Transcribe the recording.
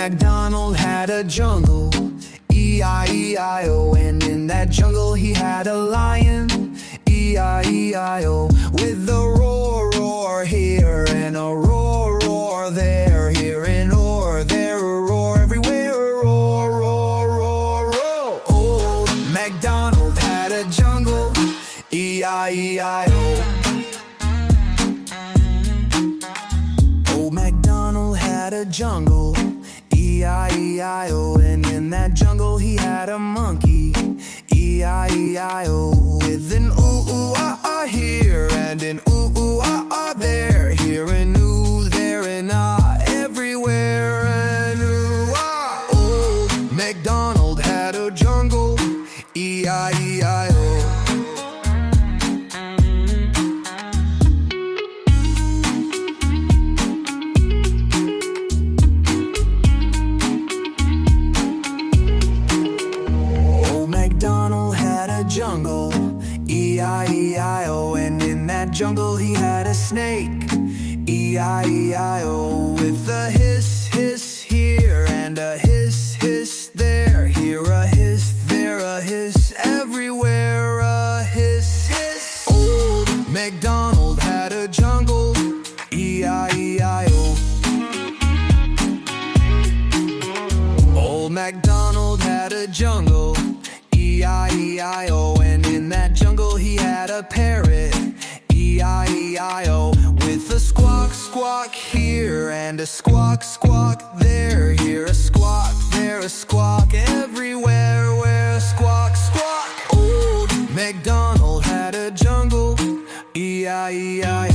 MacDonald had a jungle, E-I-E-I-O. And in that jungle he had a lion, E-I-E-I-O. With a roar, roar here and a roar, roar there. Here and roar, there a roar, everywhere a roar, roar, roar, roar. Old MacDonald had a jungle, E-I-E-I-O. Old MacDonald had a jungle, E-I-E-I-O. And in that jungle he had a monkey, E-I-E-I-O. With an ooh-ooh-ah-ah here and an ooh-ooh-ah-ah there. Here and ooh, there and ah, everywhere and ooh-ah. Old MacDonald had a jungle, E-I-E-I-O. MacDonald had a jungle, E-I-E-I-O. And in that jungle he had a snake, E-I-E-I-O. With a hiss, hiss here and a hiss, hiss there. Here a hiss, there a hiss, everywhere a hiss, hiss. Old MacDonald had a jungle, E-I-E-I-O. Old MacDonald had a jungle, E-I-E-I-O. And in that jungle he had a parrot, E-I-E-I-O. With a squawk, squawk here and a squawk, squawk there. Here a squawk, there a squawk, everywhere where a squawk, squawk. Old MacDonald had a jungle, E-I-E-I-O.